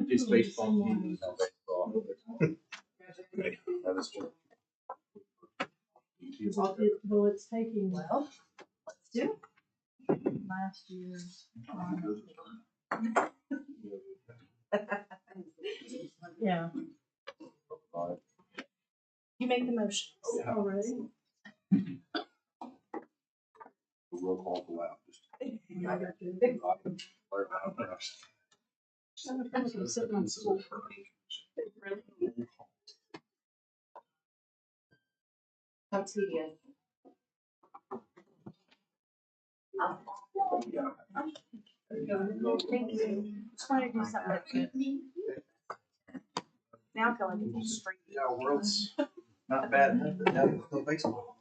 It's baseball. Right. That is true. Well, it's taking. Well, let's do it. Last year's. Yeah. You make the motion. Already? Roll call for loud. I'm sitting on the stool for How tedious. Thank you. Just wanted to do something different. Now I feel like it's straight. Yeah, world's not bad enough, but now there's no baseball.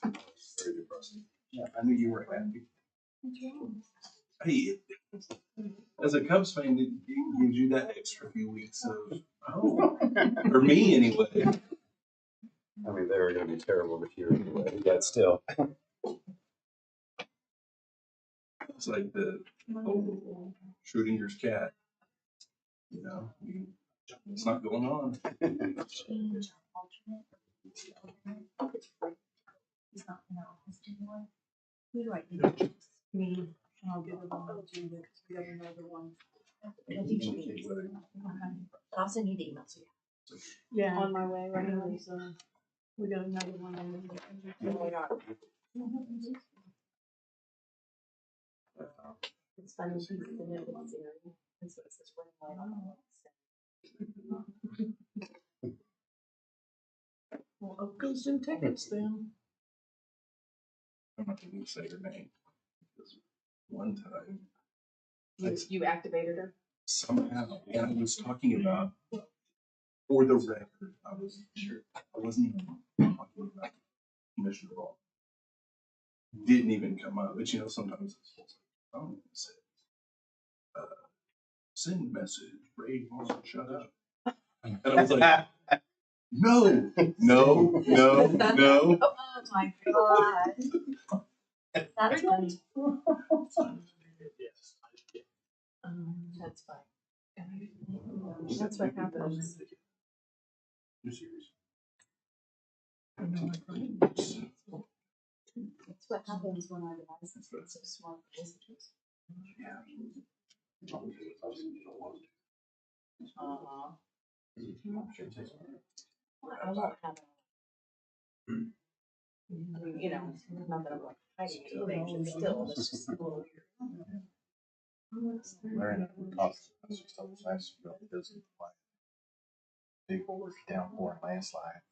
Very depressing. Yeah, I knew you were happy. Hey, as a Cubs fan, it gives you that extra few weeks of, oh, for me anyway. I mean, they're going to be terrible this year anyway, but still. It's like the old Schrodinger's cat. You know, it's not going on. Change alternate. He's not in the office anymore. Who do I need? me, and I'll give it on to you because we have another one. I think she needs. I also need the email to you. Yeah, on my way right now, so we got another one. Oh my god. It's funny, she's the new one, and so it's this ring light on the Well, up goes them tickets then. I'm not going to say her name. Because one time, You activated her? somehow, and I was talking about, for the record, I wasn't sure. I wasn't even talking about Commissioner Ball. Didn't even come up, but you know, sometimes it's like, oh, it says, send message, Ray wants to shut up. And I was like, no, no, no, no. Oh my god. That's funny. That's fine. That's what happens. You're serious. That's what happens when our devices get so smart for visitors. I won't have it. I mean, you know, not that I'm like hiding anything, but still, it's just a little weird. Learn cost stuff last year doesn't apply. Big downpour and landslide.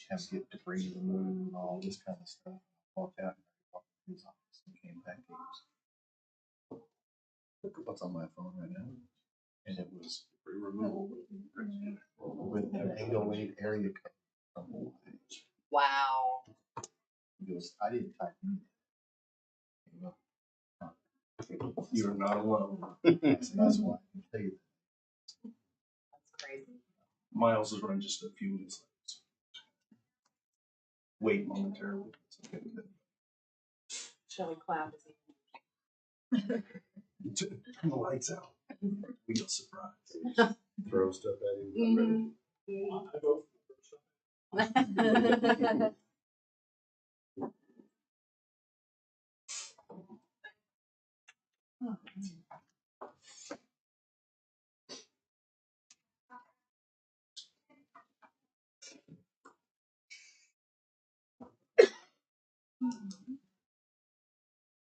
Have to get debris removed and all this kind of stuff. Walked out in his office and came back. Look at what's on my phone right now. And it was removal with an 808 area code from Hawaii. Wow. He goes, I didn't type in that. You're not alone. That's why I can tell you. That's crazy. Miles is running just a few minutes late. Wait momentarily. Okay, good. Shall we clap? Turn the lights out. We got surprised. Throw stuff at him.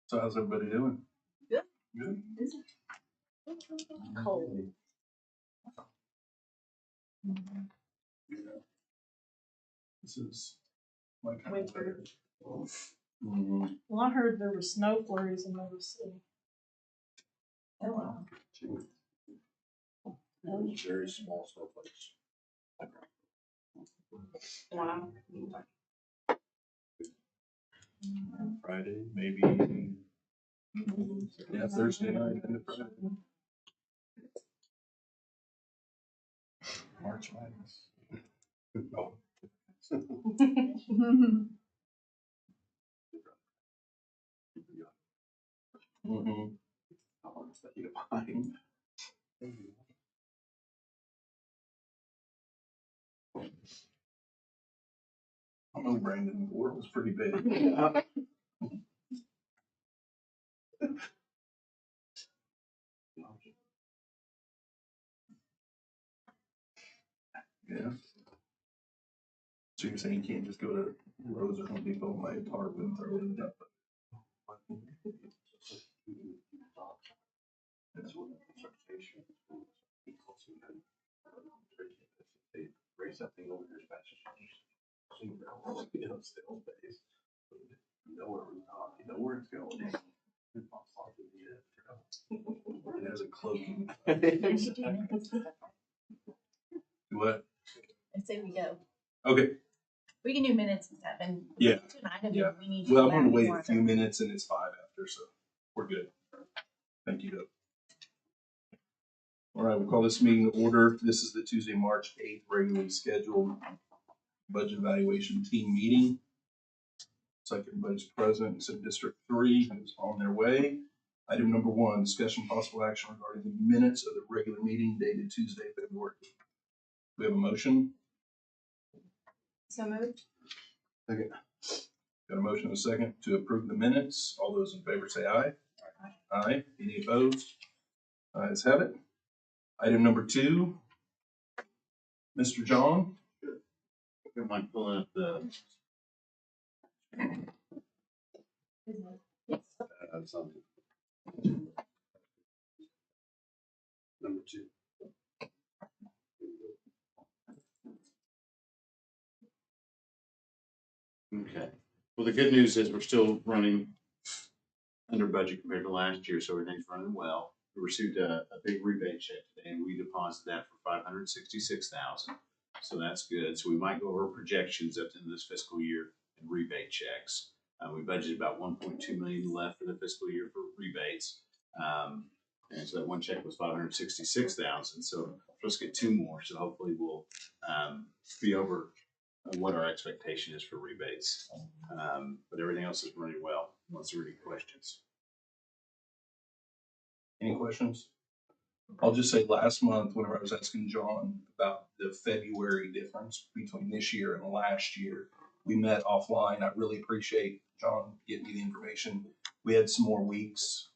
So how's everybody doing? Good. Good. Cold. Yeah. This is my kind of Winter. Mhm. Well, I heard there were snow flurries in Nova City. Oh, wow. Very small snowflakes. Wow. Friday, maybe. Yeah, Thursday night into Friday. March Madness. Oh. Mhm. You know, fine. I know Brandon, the world was pretty big. Yeah. So you're saying you can't just go to Lowe's or Home Depot and buy a tarp and throw it in the. That's what association. They raise that thing over here as fast as you can. You know, it's the old days. You know where we're talking, you know where it's going. It has a cloaking. We do minutes. What? I say we go. Okay, We can do minutes and stuff and. Yeah. Tonight, I mean, Yeah. we need to. well, I'm go gonna back wait more. a few minutes and it's 5 after, so we're good. Thank you, Doug. All right, we'll call this meeting to order. This is the Tuesday, March 8th, regularly scheduled budget evaluation team meeting. Looks like everybody's present except District 3 is on their way. Item number 1, discussion possible action regarding the minutes of the regular meeting dated Tuesday, February. We have a motion. So moved. Got a motion and a second to approve the minutes. All those in favor say aye. Aye. Any opposed? Ayes have it. Item number 2. Mr. John? Am I pulling up the, something? Number 2. Okay. Well, the good news is we're still running under budget compared to last year, so everything's running well. We received a big rebate check today, and we deposited that for $566,000. So that's good. So we might go over projections at the end of this fiscal year in rebate checks. We budgeted about 1.2 million left for the fiscal year for rebates. And so that one check was 566,000. So let's get 2 more. So hopefully we'll be over what our expectation is for rebates. But everything else is running well, unless there are any questions. Any questions? I'll just say last month, whenever I was asking John about the February difference between this year and last year, we met offline. I really appreciate John getting me the information. We had some more weeks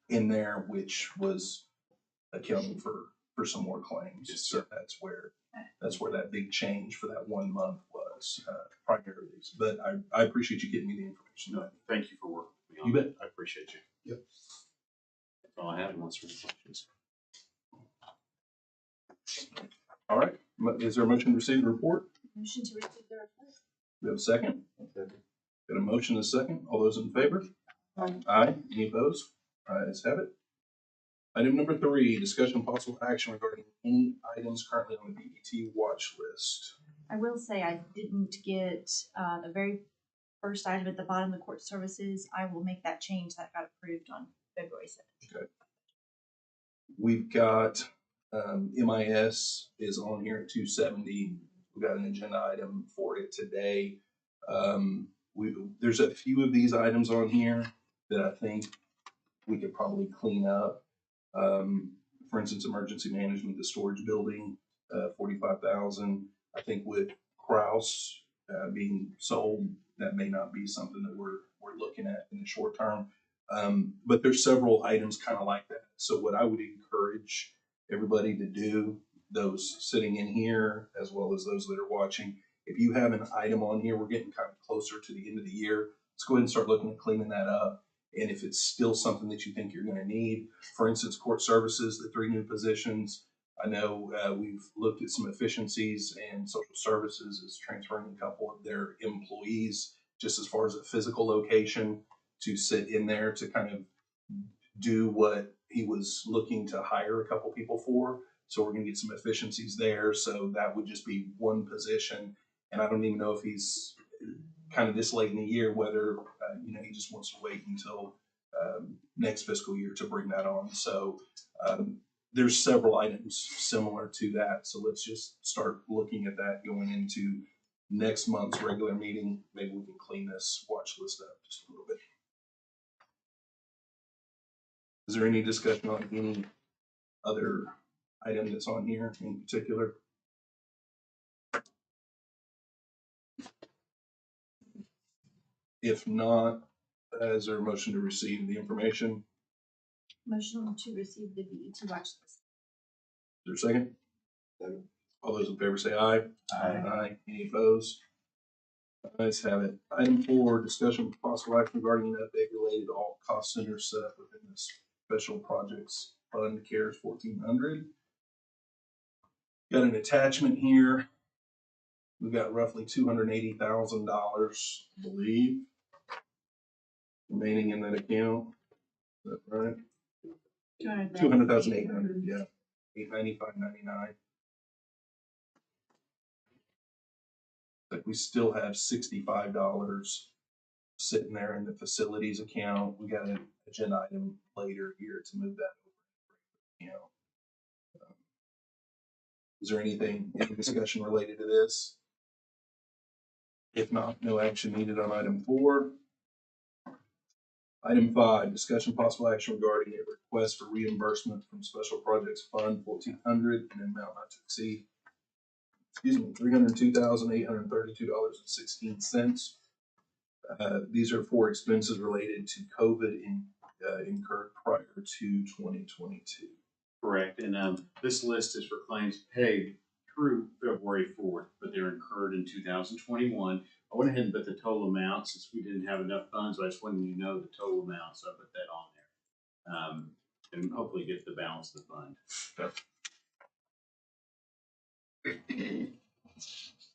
in there, which was accounting for some more claims. So that's where that big change for that 1 month was priorities. But I appreciate you getting me the information. No, thank you for working with me on You bet. that. I appreciate you. Yep. That's all I have unless there are questions. All right. Is there a motion to receive the report? Motion to receive the report. We have a second? Got a motion and a second. All those in favor? Aye. Aye. Any opposed? Ayes have it. Item number 3, discussion possible action regarding any items currently on the DET watch list. I will say I didn't get the very first item at the bottom, the court services. I will make that change that got approved on February 17th. We've got MIS is on here at 270. We've got an agenda item for it today. There's a few of these items on here that I think we could probably clean up. For instance, emergency management, the storage building, 45,000. I think with Kraus being sold, that may not be something that we're looking at in the short term. But there's several items kind of like that. So what I would encourage everybody to do, those sitting in here as well as those that are watching, if you have an item on here, we're getting kind of closer to the end of the year. Let's go ahead and start looking at cleaning that up. And if it's still something that you think you're going to need, for instance, court services, the 3 new positions. I know we've looked at some efficiencies, and social services is transferring a couple of their employees just as far as a physical location to sit in there to kind of do what he was looking to hire a couple people for. So we're going to get some efficiencies there. So that would just be 1 position. And I don't even know if he's kind of this late in the year, whether, he just wants to wait until next fiscal year to bring that on. So there's several items similar to that. So let's just start looking at that going into next month's regular meeting. Maybe we can clean this watch list up just a little bit. Is there any discussion on any other item that's on here in particular? If not, is there a motion to receive the information? Motion to receive the BET watch list. Is there a second? All those in favor say aye. Aye. Any opposed? Ayes have it. Item 4, discussion with possible action regarding an update related to all cost centers set up within the Special Projects Fund CARES 1400. Got an attachment here. We've got roughly $280,000, I believe, remaining in that account. Is that right? 200,800, yeah. 895.99. But we still have $65 sitting there in the facilities account. We got an agenda item later here to move that over. You know, is there any discussion related to this? If not, no action needed on item 4. Item 5, discussion possible action regarding a request for reimbursement from Special Projects Fund 1400 in an amount not to exceed, $302,832.16. These are for expenses related to COVID incurred prior to 2022. Correct, and this list is for claims paid through February 4th, but they're incurred in 2021. I went ahead and put the total amount since we didn't have enough funds, but I just wanted you to know the total amount, so I put that on there. And hopefully get the balance of the fund.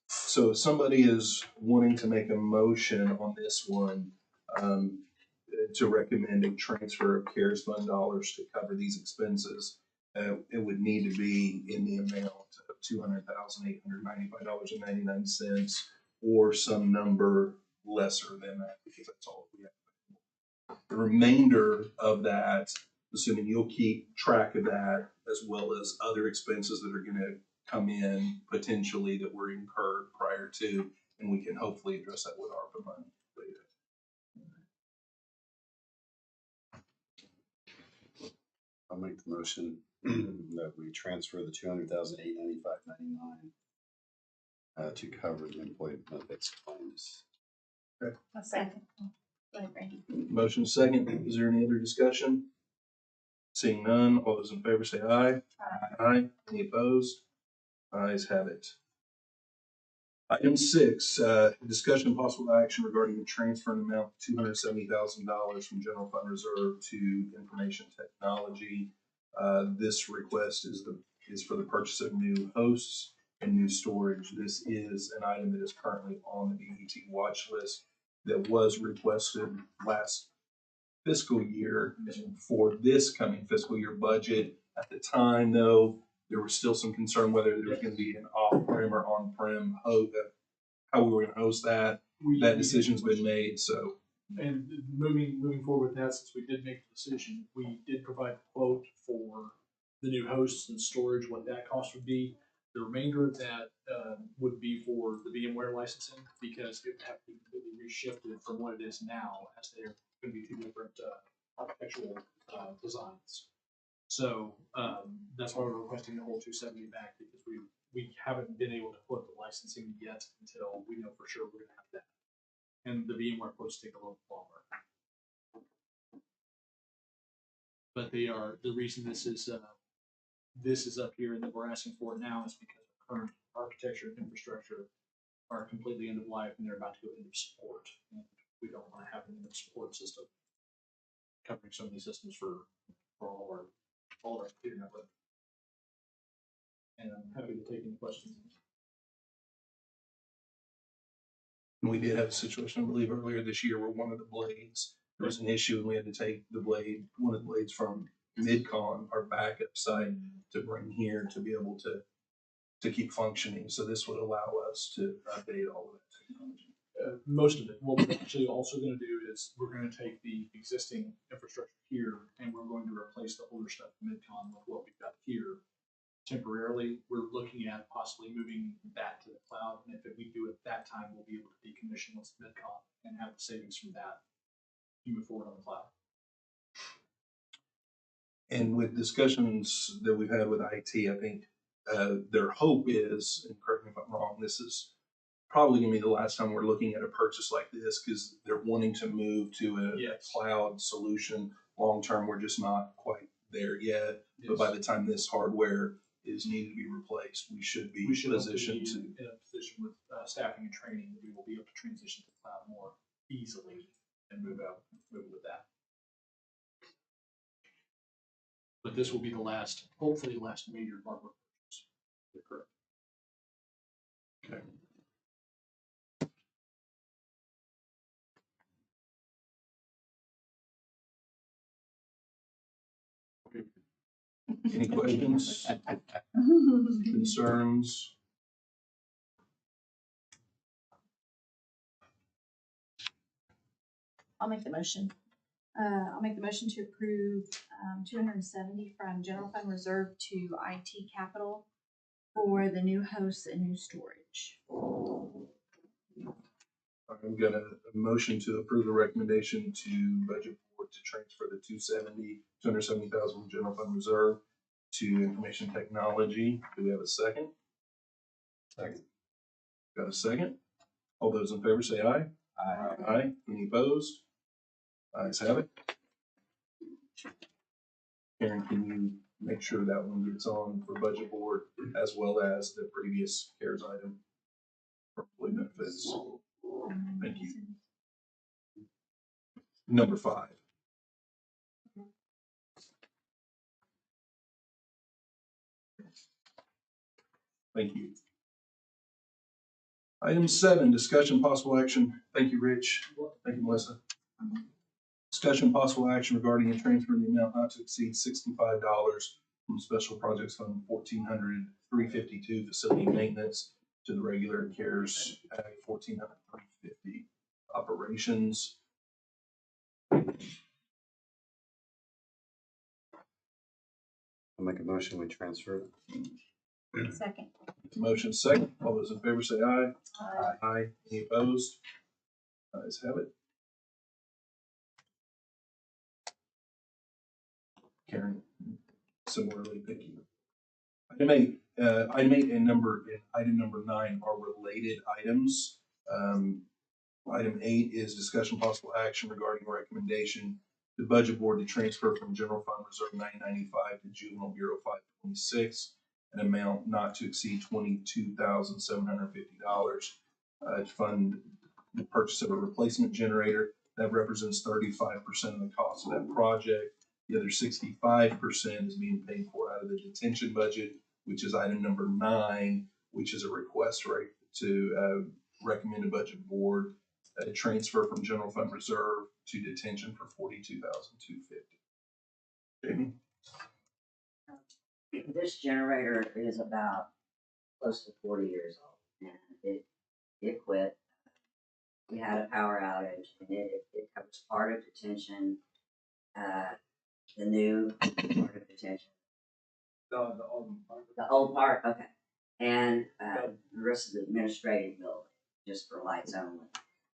So if somebody is wanting to make a motion on this one, to recommend a transfer of CARES fund dollars to cover these expenses, it would need to be in the amount of $200,895.99 or some number lesser than that, because that's all we have. The remainder of that, assuming you'll keep track of that, as well as other expenses that are gonna come in potentially that were incurred prior to, and we can hopefully address that with ARPA money later. I'll make the motion that we transfer the $200,895.99 to cover the employee benefits claims. A second. Go ahead, Randy. Motion second. Is there any other discussion? Seeing none, all those in favor say aye. Aye. Any opposed? Ayes have it. Item 6, discussion and possible action regarding the transfer in amount of $270,000 from general fund reserve to information technology. This request is for the purchase of new hosts and new storage. This is an item that is currently on the BET watch list that was requested last fiscal year for this coming fiscal year budget. At the time, though, there was still some concern whether there was going to be an off-prem or on-prem host, how we were going to host that. That decision's been made, so. And moving forward with that, since we did make the decision, we did provide the quote for the new hosts and storage, what that cost would be. The remainder of that would be for the VMware licensing, because it would have to be completely reshifted from what it is now, as they're going to be two different architectural designs. So that's why we're requesting the whole 270 back, because we haven't been able to quote the licensing yet until we know for sure we're going to have that. And the VMware quotes take a little longer. But they are, the reason this is up here and that we're asking for it now is because our current architecture and infrastructure are completely end of life and they're about to go into support. And we don't want to have an end of support system covering so many systems for all of our computer network. And I'm happy to take any questions. And we did have a situation, I believe, earlier this year where one of the blades, there was an issue and we had to take one of the blades from MidCon, our backup site, to bring here to be able to keep functioning. So this would allow us to update all of that technology. Most of it. What we're actually also going to do is we're going to take the existing infrastructure here and we're going to replace the older stuff from MidCon with what we've got here. Temporarily, we're looking at possibly moving that to the cloud, and if we do it that time, we'll be able to decommission what's MidCon and have the savings from that to move forward on the cloud. And with discussions that we've had with IT, I think their hope is, and correct me if I'm wrong, this is probably gonna be the last time we're looking at a purchase like this, because they're wanting to move to a Yes. cloud solution. Long-term, we're just not quite there yet, but by the time this hardware is needed to be replaced, we should be We should hopefully positioned be to. in a position with staffing and training, that we will be able to transition to cloud more easily and move with that. But this will be the last, hopefully the last major hardware purchase. Correct. Any questions, concerns? I'll make the motion. I'll make the motion to approve, 270 from general fund reserve to IT capital for the new hosts and new storage. I'm gonna motion to approve the recommendation to budget board to transfer the 270,000 from general fund reserve to information technology. Do we have a second? Second. Got a second? All those in favor say aye. Aye. Any opposed? Ayes have it. Karen, can you make sure that one gets on for budget board as well as the previous CARES item for employee benefits? Thank you. Number 5. Thank you. Item 7, discussion possible action. Thank you, Rich. Thank you, Melissa. Discussion possible action regarding a transfer in the amount not to exceed $65 from Special Projects Fund 1400-352 facility maintenance to the regular CARES Act 1400-350 operations. I'll make a motion, we transfer it. Second. Motion second. All those in favor say aye. Aye. Aye. Any opposed? Ayes have it. Karen, similarly, thank you. Item 8, item 8 and item number 9 are related items. Item 8 is discussion possible action regarding recommendation to budget board to transfer from general fund reserve 995 to juvenile bureau 526, an amount not to exceed $22,750 to fund the purchase of a replacement generator. That represents 35% of the cost of that project. The other 65% is being paid for out of the detention budget, which is item number 9, which is a request to recommend a budget board a transfer from general fund reserve to detention for $42,250. Jamie? This generator is about close to 40 years old, and it quit. We had a power outage, and it covers part of detention, the new part of detention. The old part, okay. And the rest of the administrative building, just for lights only.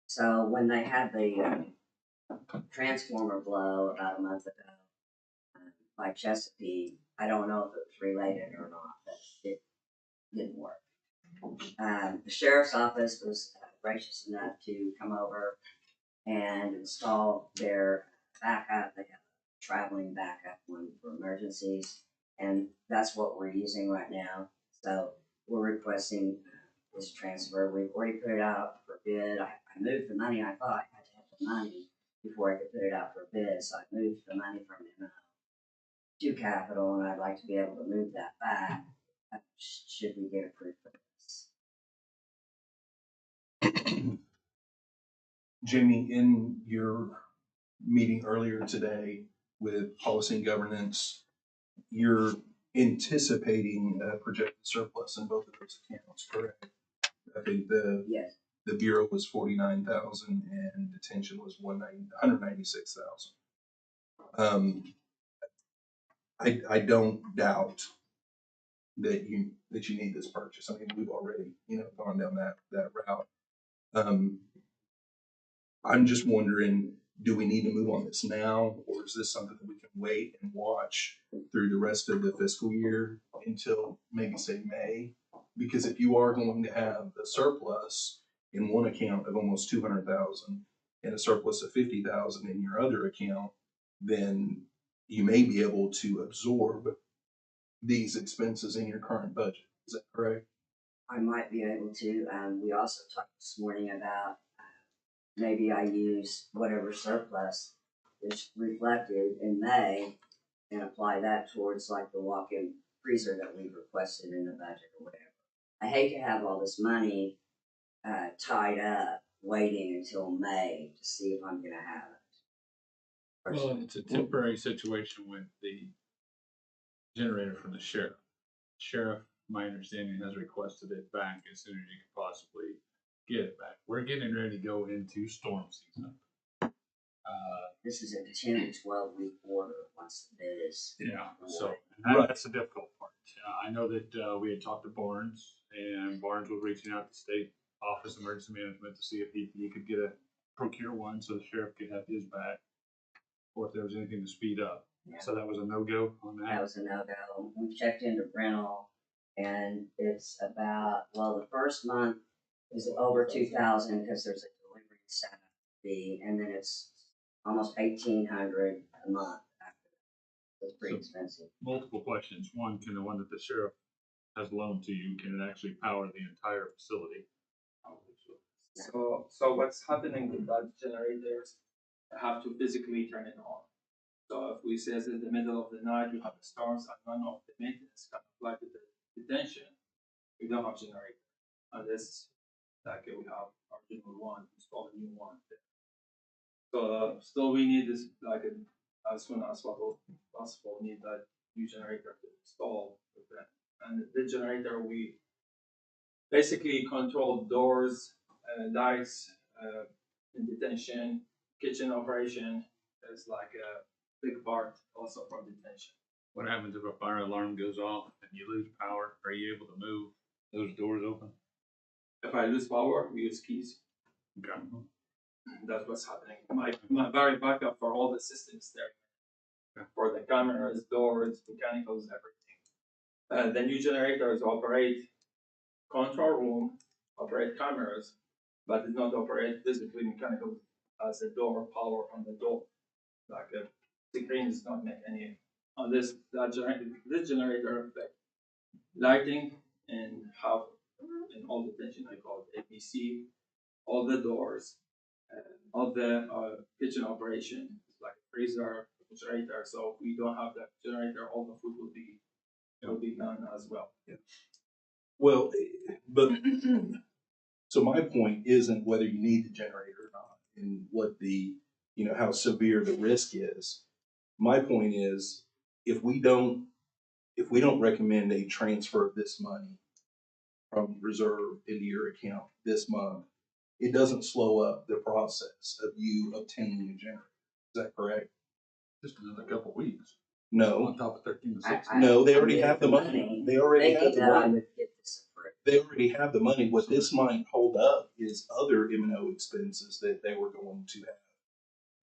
So when they had the transformer blow about a month ago, by Chesapeake, I don't know if it was related or not, but it didn't work. The sheriff's office was gracious enough to come over and install their backup. They have a traveling backup one for emergencies, and that's what we're using right now. So we're requesting this transfer. We've already put it out for bid. I moved the money. I thought I had to have the money before I could put it out for bid, so I moved the money from to capital, and I'd like to be able to move that back should we get approved for this. Jamie, in your meeting earlier today with policy and governance, you're anticipating a projected surplus in both of those accounts, correct? I think Yes. the bureau was 49,000 and detention was 196,000. I don't doubt that you need this purchase. I mean, we've already, gone down that route. I'm just wondering, do we need to move on this now, or is this something that we can wait and watch through the rest of the fiscal year until maybe say May? Because if you are going to have a surplus in one account of almost 200,000 and a surplus of 50,000 in your other account, then you may be able to absorb these expenses in your current budget. Is that correct? I might be able to. We also talked this morning about maybe I use whatever surplus is reflected in May and apply that towards like the walk-in freezer that we've requested in the budget or whatever. I hate to have all this money tied up waiting until May to see if I'm gonna have it. Well, it's a temporary situation with the generator from the sheriff. Sheriff, my understanding, has requested it back as soon as you can possibly get it back. We're getting ready to go into storm season. This is a 10 to 12 week order once the bid is. Yeah, so Right. that's the difficult part. I know that we had talked to Barnes, and Barnes was reaching out to State Office of Emergency Management to see if he could procure one so the sheriff could have his back, or if there was anything to speed up. Yeah. So that was a no-go on That that. was a no-go. We checked into rental and it's about, well, the first month is over 2,000 because there's a delivery setup fee, and then it's almost 1,800 a month after. It's pretty So- expensive. Multiple questions. One, can the one that the sheriff has loaned to you, can it actually power the entire facility? So what's happening with that generators, I have to physically turn it on. So if we say it's in the middle of the night, we have storms and none of the maintenance can apply to the detention, we don't have generator. Unless like we have original one, install a new one. So still we need this like as soon as possible, we need that new generator to install with that. And the generator we basically control doors, lights, in detention, kitchen operation is like a big part also from detention. What happens if a fire alarm goes off and you lose power? Are you able to move those doors open? If I lose power, we use keys. Okay. That's what's happening. My very backup for all the systems there. For the cameras, doors, mechanicals, everything. The new generators operate control room, operate cameras, but it not operate physically mechanical as a door, power on the door. Like the screen does not make any on this this generator effect lighting and have in all the tension I call it ABC, all the doors, all the kitchen operation, like freezer, refrigerator. So if we don't have that generator, all the food will be done as well. Well, but so my point isn't whether you need the generator or not and what the, how severe the risk is. My point is if we don't recommend a transfer of this money from reserve into your account this month, it doesn't slow up the process of you obtaining a generator. Is that correct? Just another couple weeks. No, On top of 13 to 16. no, they already have the money. They already have Thinking the that I money. would get this approved. They already have the money. What this might hold up is other M&O expenses that they were going to have.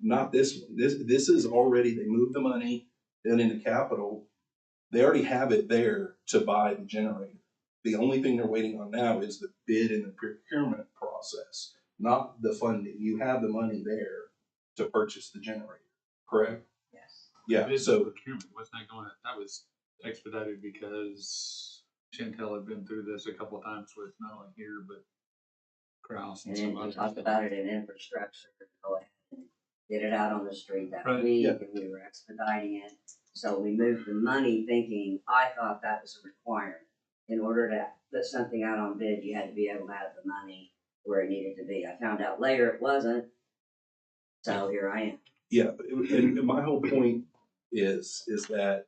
Not this one. This is already, they moved the money then into capital. They already have it there to buy the generator. The only thing they're waiting on now is the bid and the procurement process, not the funding. You have the money there to purchase the generator, correct? Yes. Yeah, Bid so procurement, what's that going at? That was expedited because Chantel had been through this a couple of times with not only here, but Kraus and And then some we others. talked about it in infrastructure, go ahead and get it out on the street that Right, week, yeah. and we were expediting it. So we moved the money thinking, I thought that was a requirement. In order to put something out on bid, you had to be able to have the money where it needed to be. I found out later it wasn't. So here I am. yeah, and my whole point is that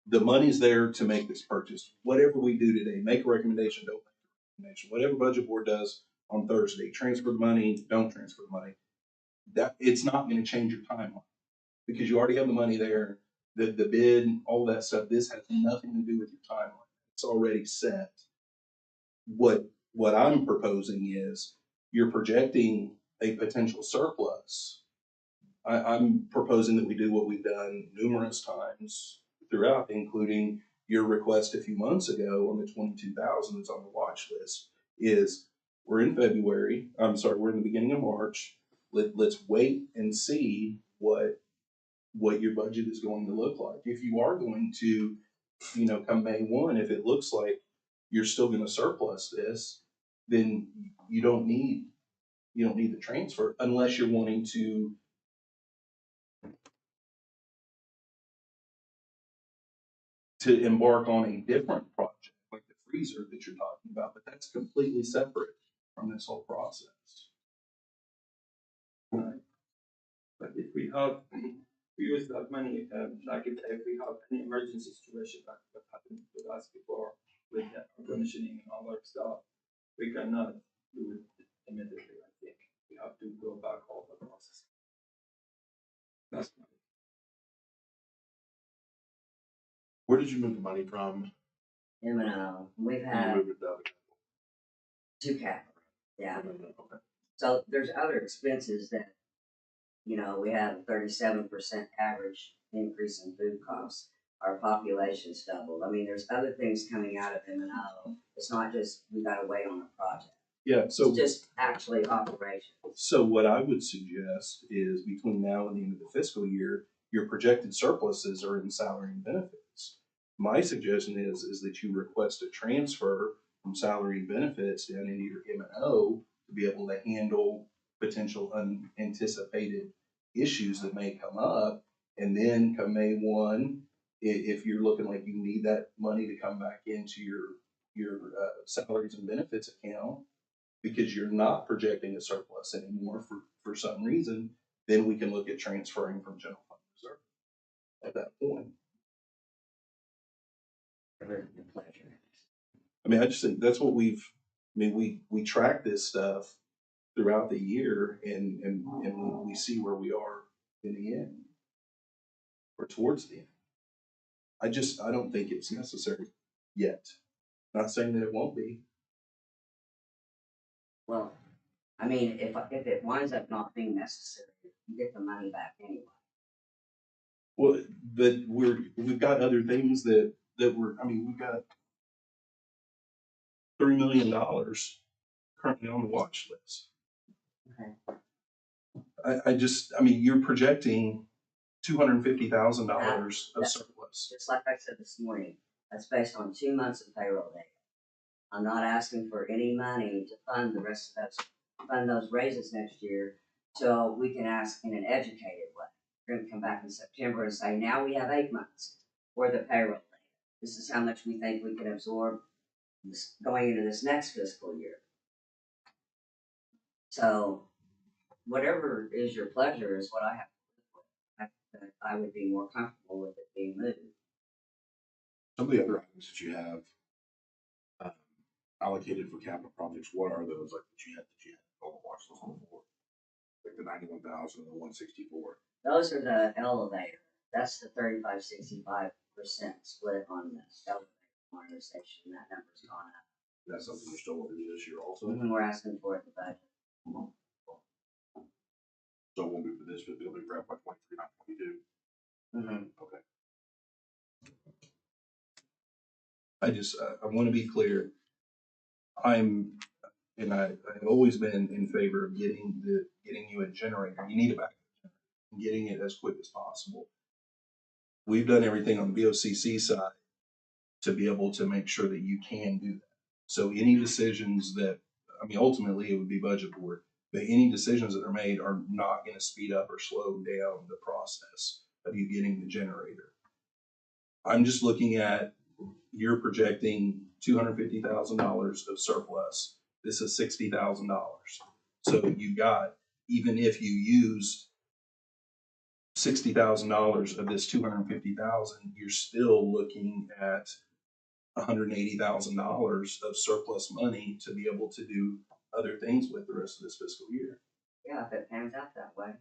the money's there to make this purchase. Whatever we do today, make a recommendation, don't make a recommendation. Whatever budget board does on Thursday, transfer the money, don't transfer the money. That it's not going to change your timeline because you already have the money there. The bid, all that stuff. This has nothing to do with your timeline. It's already set. What I'm proposing is you're projecting a potential surplus I'm proposing that we do what we've done numerous times throughout, including your request a few months ago on the 22,000 that's on the watch list, is we're in February, we're in the beginning of March. Let's wait and see what your budget is going to look like. If you are going to, come May 1, if it looks like you're still gonna surplus this, then you don't need the transfer unless you're wanting to embark on a different project, like the freezer that you're talking about, but that's completely separate from this whole process. But if we use that money, like if we have any emergency situation, like what happened with us before with the air conditioning and all that stuff, we cannot do it immediately, I think. We have to go back all the process. That's my Where did you move the money from? M&O, we've You had moved it to other 2 capital, yeah. capital. Okay. So there's other expenses that, we have a 37% average increase in food costs. Our population's doubled. I mean, there's other things coming out of M&O. It's not just, we gotta wait on a project. Yeah, so It's just actually operations. So what I would suggest is between now and the end of the fiscal year, your projected surpluses are in salary and benefits. My suggestion is that you request a transfer from salary and benefits down into your M&O to be able to handle potential unanticipated issues that may come up. And then come May 1, if you're looking like you need that money to come back into your salaries and benefits account, because you're not projecting a surplus anymore for some reason, then we can look at transferring from general fund reserve at that point. Your pleasure. I mean, I just think that's what we track this stuff throughout the year and we see where we are in the end or towards the end. I don't think it's necessary yet. Not saying that it won't be. Well, I mean, if it winds up not being necessary, you get the money back anyway. Well, but we've got other things that we've got $3 million currently on the watch list. Okay. You're projecting $250,000 of surplus. Just like I said this morning, that's based on 2 months of payroll data. I'm not asking for any money to fund those raises next year, so we can ask in an educated way. We're gonna come back in September and say, now we have 8 months worth of payroll data. This is how much we think we can absorb going into this next fiscal year. So whatever is your pleasure is what I have to live with. I would be more comfortable with it being moved. Some of the other items that you have allocated for capital projects, what are those like that you had on the watch list before? Like the 91,000 and the 164. Those are the elevator. That's the 35-65% split on the elevator modernization. That number's gone up. That's something you're still looking at this year also. We're asking for it in the budget. So it won't be for this, but it'll be for FY 23, not 22. Okay. I want to be clear. I've always been in favor of getting you a generator. You need a backup generator and getting it as quick as possible. We've done everything on the BOCC side to be able to make sure that you can do that. So any decisions ultimately it would be budget board, but any decisions that are made are not going to speed up or slow down the process of you getting the generator. I'm just looking at, you're projecting $250,000 of surplus. This is $60,000. So you got, even if you used $60,000 of this $250,000, you're still looking at $180,000 of surplus money to be able to do other things with the rest of this fiscal year. Yeah, if it pans out that way.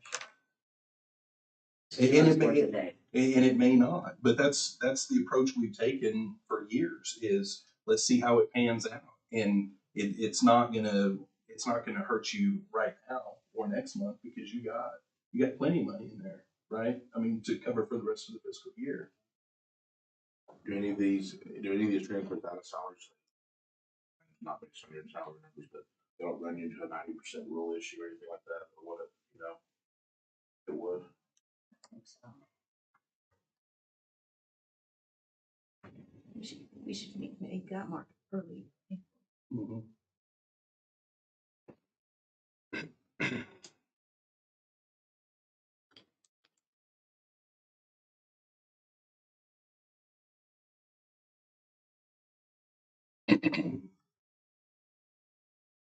And it may not, but that's the approach we've taken for years, is let's see how it pans out. And it's not gonna hurt you right now or next month, because you got You got plenty of money in there, right? I mean, to cover for the rest of the fiscal year. Do any of these transfers out of salaries? Not based on your salary numbers, but they don't run you into a 90% rule issue or anything like that, or what, it would. We should make that mark early. Mhm.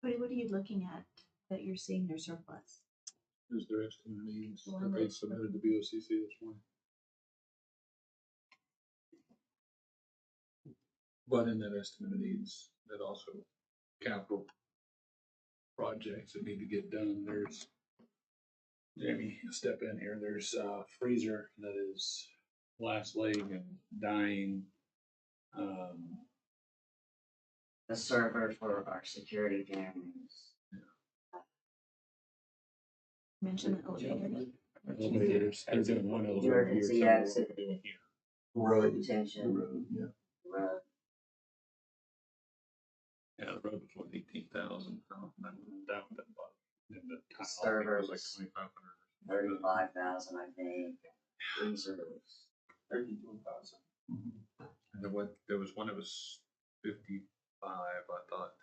What are you looking at that you're seeing their surplus? Is there estimate needs The one that they that's- submitted to BOCC this morning? But in that estimate of needs, that also capital projects that need to get done, there's, Jamie, step in here, there's a freezer that is last leg and dying. The server for our security cameras. Mention the elevator. Elevators, they're doing one elevator here. Emergency several exit. doing here. Road The detention, road, yeah. road. Yeah, the road was what, 18,000, down that bottom. And the tile, I think, was Servers. like 2,500. 35,000, I think. Freezer was 32,000. And there was one that was 55, I thought.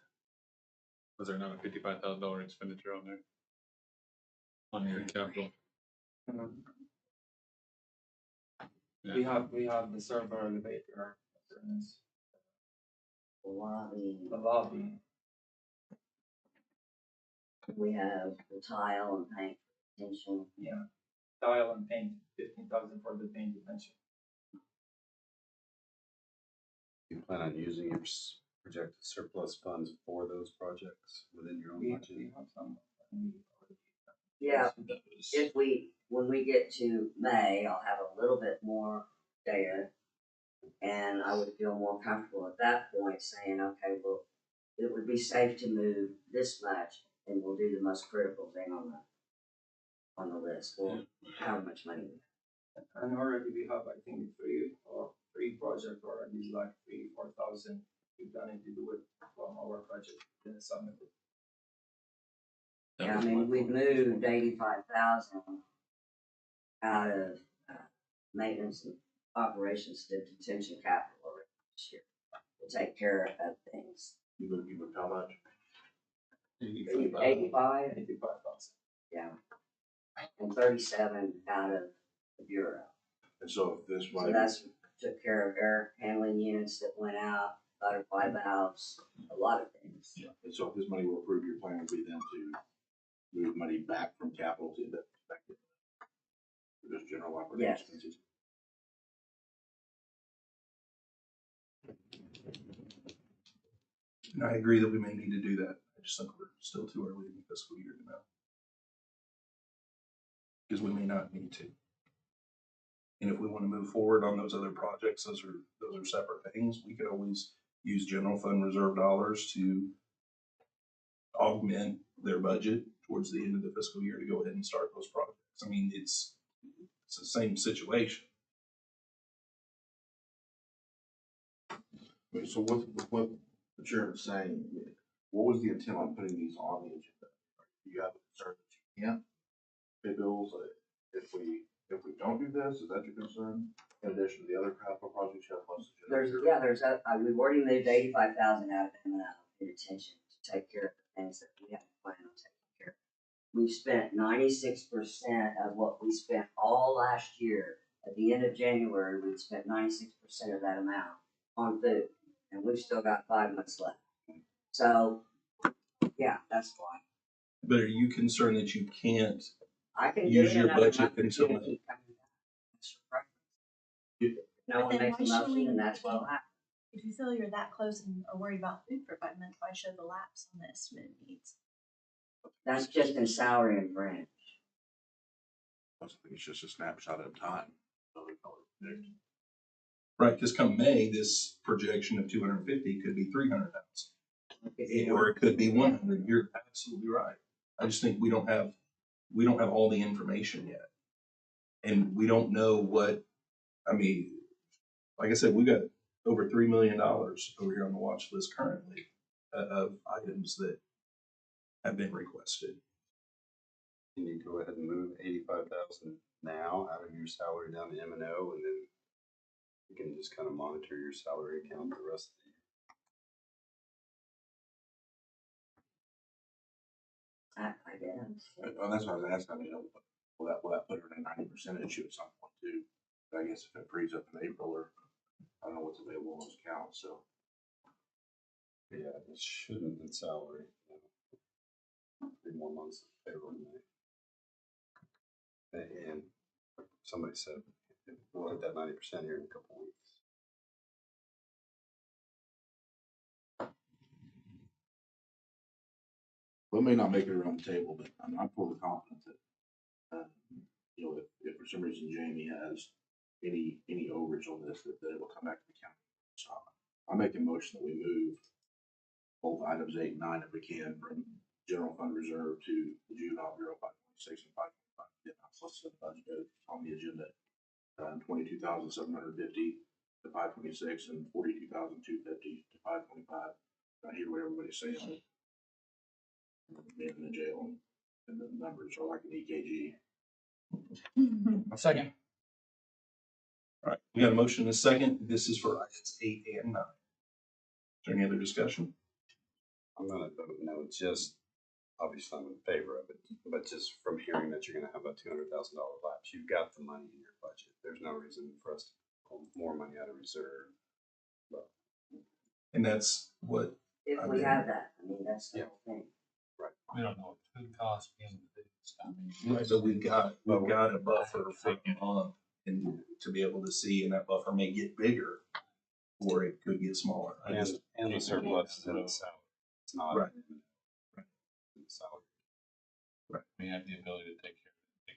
Was there not a $55,000 expenditure on there? On your capital? We have the server, elevator, furnace, lobby. the lobby. We have the tile and paint detention. Yeah, tile and paint, 15,000 for the paint detention. You plan on using your projected surplus funds for those projects within your own We budget? have some. Yeah, That was- when we get to May, I'll have a little bit more data. And I would feel more comfortable at that point saying, okay, well, it would be safe to move this much and we'll do the most critical thing on the list. Well, how much money? And already we have, I think, three projects already, like 3,000-4,000. We're planning to do it from our budget in the summit. that Yeah, I was mean, my we've point. moved 85,000 out of maintenance and operations to detention capital already this year to take care of things. You moved how much? 85. 85, 85,000. yeah, and 37 out of the bureau. And so if this So money, that's took care of air handling units that went out, butterfly valves, a lot of things. and so if this money were approved, your plan would be then to move money back from capital to the back to just general operating Yes. expenses. And I agree that we may need to do that. I just think we're still too early in the fiscal year to know. Because we may not need to. And if we want to move forward on those other projects, those are separate things. We could always use general fund reserve dollars to augment their budget towards the end of the fiscal year to go ahead and start those projects. I mean, it's the same situation. Wait, so what the chairman's saying, what was the intent on putting these on the agenda? Do you have a concern that you can't pay bills if we don't do this? Is that your concern? In addition to the other capital projects you have plus the generator? We've already moved 85,000 out of M&O in detention to take care of the things that we have planned on taking care of. We've spent 96% of what we spent all last year. At the end of January, we'd spent 96% of that amount on food, and we've still got 5 months left. So, yeah, that's why. But are you concerned that you can't? I can Use do it your another budget month or until two and May. keep coming back. That's your preference. No But one then makes a why should motion, we- and that's what'll happen. If you feel you're that close and are worried about food for 5 months, why show the lapse on the estimated needs? That's just in salary and branch. I think it's just a snapshot in time. So we call it predict. Right, because come May, this projection of 250 could be 300,000. Or it could be 100. You're absolutely right. I just think we don't have we don't have all the information yet. And we don't know what, I mean, like I said, we got over $3 million over here on the watch list currently of items that have been requested. Can you go ahead and move 85,000 now out of your salary down to M&O, and then you can just kind of monitor your salary account the rest of the year? I guess. Well, that's what I was asking, I mean, will that put her in a 90% issue at some point too? I guess if it frees up in April, or I don't know what's available on those accounts, so. Yeah, it shouldn't in salary. 3 more months of payroll in May. And somebody said we'll hit that 90% here in a couple weeks. We may not make it around the table, but I'm fully confident that, you know, if for some reason Jamie has any overage on this, that it will come back to the county. So I make a motion that we move both items 8 and 9 if we can from general fund reserve to the juvenile bureau 526 and 525. Yeah, that's listed in the budget on the agenda. 22,750 to 526 and 42,250 to 525. I hear what everybody's saying. Man in the jail, and the numbers are like an EKG. A second. All right, we got a motion and a second. This is for items 8 and 9. Is there any other discussion? I'm gonna vote no, just, obviously I'm in favor of it, but just from hearing that you're gonna have a $200,000 lapse, you've got the money in your budget. There's no reason for us to pull more money out of reserve. But And that's what, If I we mean- have that, I mean, that's the Yeah. whole thing. We don't know what food costs being the biggest. I mean, right, but we've got a buffer for a month and to be able to see, and that buffer may get bigger or it could get smaller. I just, and the surplus is in the salary. It's not Right. in the salary. we have the ability to take care of it.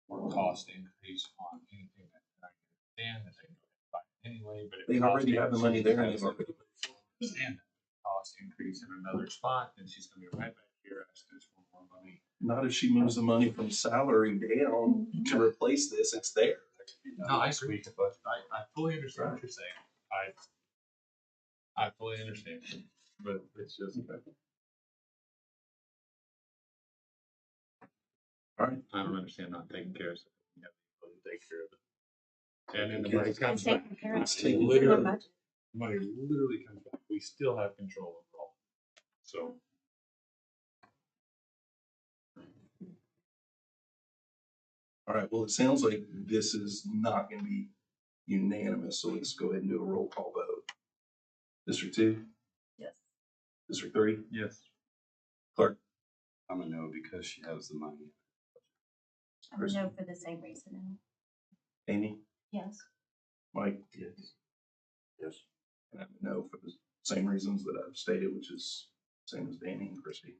Or cost increase on anything that I can understand that they can buy anyway, but if they already have the money there and they've already. understand that cost increase in another spot, then she's gonna be right back here asking us for more money. Not if she moves the money from salary down to replace this, it's there. That could be done No, I next agree. week, but I fully understand what you're saying. I fully understand, but it's just. All right. I don't understand not taking care of it. We have the ability to take care of it. And then the money comes back. taken care of. It's It's in their literally, budget. money literally comes back. We still have control over all. So. All right, well, it sounds like this is not gonna be unanimous, so let's go ahead and do a roll call vote. District 2, Yes. District 3, Yes. Clark, I'm a no because she has the money. I'm a no for the same reason. Amy, Yes. Mike, Yes. and I'm a no for the same reasons that I've stated, which is same as Danny and Christie.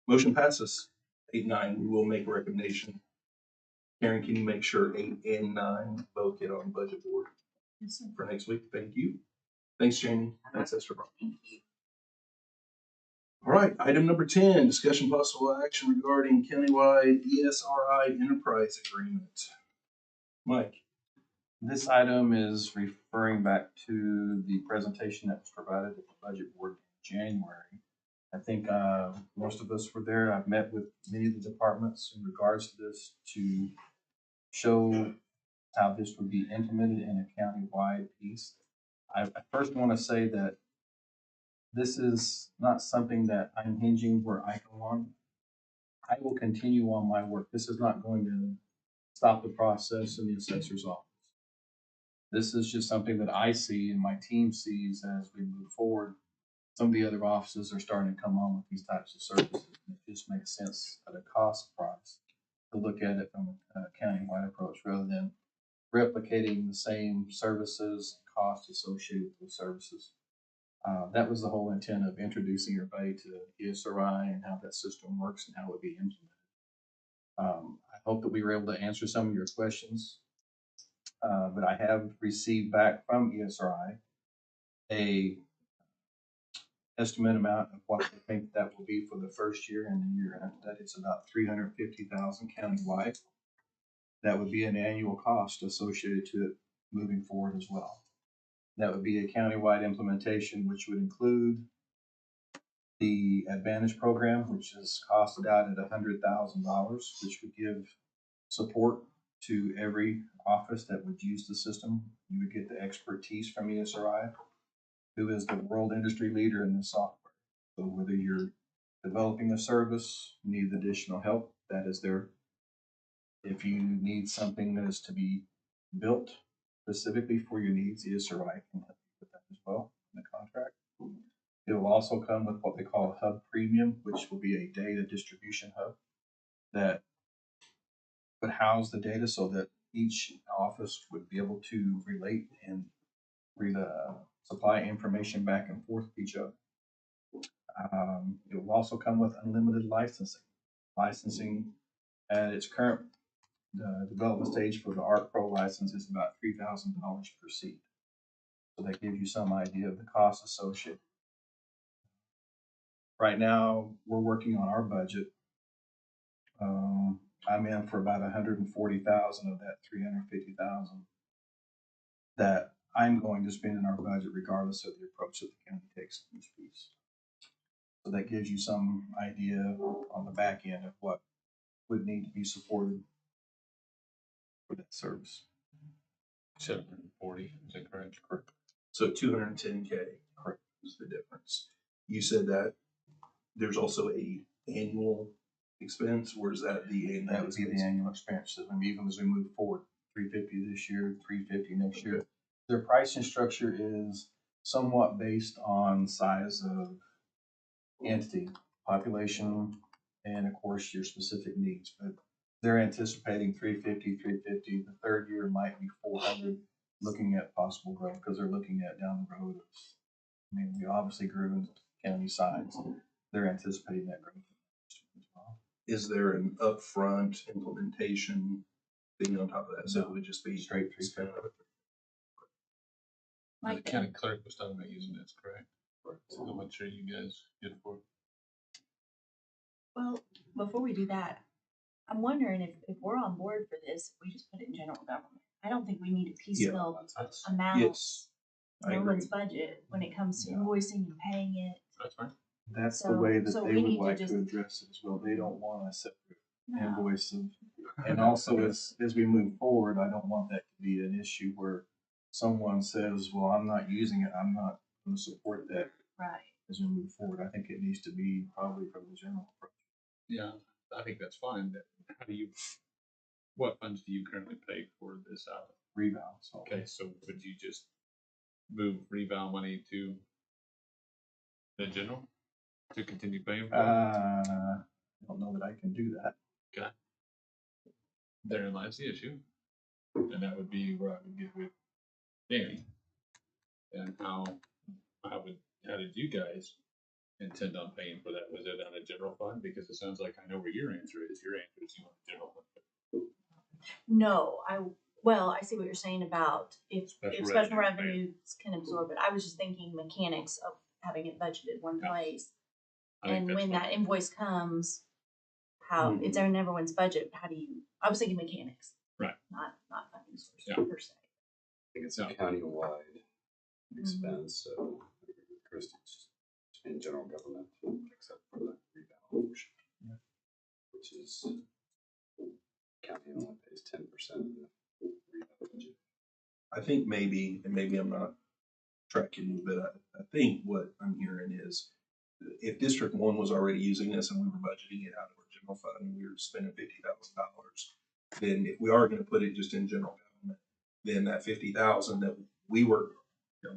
Motion passes. 8, 9, we will make a recommendation. Karen, can you make sure 8 and 9 both get on budget board Yes, sir. for next week? Thank you. Thanks, Jamie. Thanks, Esther. Thank you. All right, item number 10, discussion possible action regarding countywide ESRI enterprise agreement. Mike, This item is referring back to the presentation that was provided at the budget board in January. I think most of us were there. I've met with many of the departments in regards to this to show how this would be implemented in a county-wide piece. I first want to say that this is not something that I'm hinging where I go on. I will continue on my work. This is not going to stop the process in the assessor's office. This is just something that I see and my team sees as we move forward. Some of the other offices are starting to come on with these types of services. It just makes sense at a cost price to look at it from a county-wide approach rather than replicating the same services and costs associated with those services. That was the whole intent of introducing everybody to ESRI and how that system works and how it would be implemented. I hope that we were able to answer some of your questions. But I have received back from ESRI a estimate amount of what they think that will be for the first year, and the year after that, it's about 350,000 countywide. That would be an annual cost associated to it moving forward as well. That would be a countywide implementation, which would include the Advantage program, which is costed out at $100,000, which would give support to every office that would use the system. You would get the expertise from ESRI, who is the world industry leader in this software. So whether you're developing a service, need additional help, that is there. If you need something that is to be built specifically for your needs, ESRI can help you with that as well in the contract. It will also come with what they call a hub premium, which will be a data distribution hub that would house the data so that each office would be able to relate and supply information back and forth with each other. It will also come with unlimited licensing. Licensing at its current development stage for the ARC Pro license is about $3,000 per seat. So that gives you some idea of the cost associated. Right now, we're working on our budget. I'm in for about 140,000 of that 350,000 that I'm going to spend in our budget regardless of the approach that the county takes to each piece. So that gives you some idea on the back end of what would need to be supported for that service. 740, is that correct? Correct. So 210K is the difference. You said that there's also a annual expense, or is that the annual? That would be the annual expense. I mean, even as we move forward, 350 this year, 350 next year. Their pricing structure is somewhat based on size of entity, population, and of course your specific needs. But they're anticipating 350. The third year might be 400, looking at possible growth because they're looking at down the road. I mean, we obviously grew in county size. They're anticipating that growth as well. Is there an upfront implementation thing on top of that? So it would just be Straight 350. The county clerk was talking about using this, correct? So how much are you guys good for? Well, before we do that, I'm wondering if we're on board for this, we just put it in general government. I don't think we need to piecemeal amounts, Yes, I no agree. one's budget when it comes to invoicing and paying it. That's fine. That's the So- way that so they we would need to like just- to address it as well. They don't want a separate No. invoice of, and also as we move forward, I don't want that to be an issue where someone says, well, I'm not using it, I'm not going to support that Right. as we move forward. I think it needs to be probably from the general approach. Yeah, I think that's fine. What funds do you currently pay for this out of? Reval. So Okay, so would you just move reval money to the general to continue paying for it? I don't know that I can do that. Therein lies the issue. And that would be where I would get with Danny. And how did you guys intend on paying for that? Was it on a general fund? Because it sounds like I know where your answer is. Your answer is you want a general fund. No, well, I see what you're saying about if Special special revenue, revenues can absorb it. I was just thinking mechanics of having it budgeted one Yeah. place. I think And that's when fine. that invoice comes, how, it's in everyone's budget, how do you, I was thinking mechanics. Right. Not funding source Yeah. per se. I think it's a No. countywide expense, so Christie's in general government, except for the rebound portion. Which is, county only pays 10% of the rebound budget. I think maybe, and maybe I'm not tracking you, but I think what I'm hearing is if District 1 was already using this and we were budgeting it out of our general fund and we were spending $50,000, then if we are going to put it just in general government, then that $50,000 that we were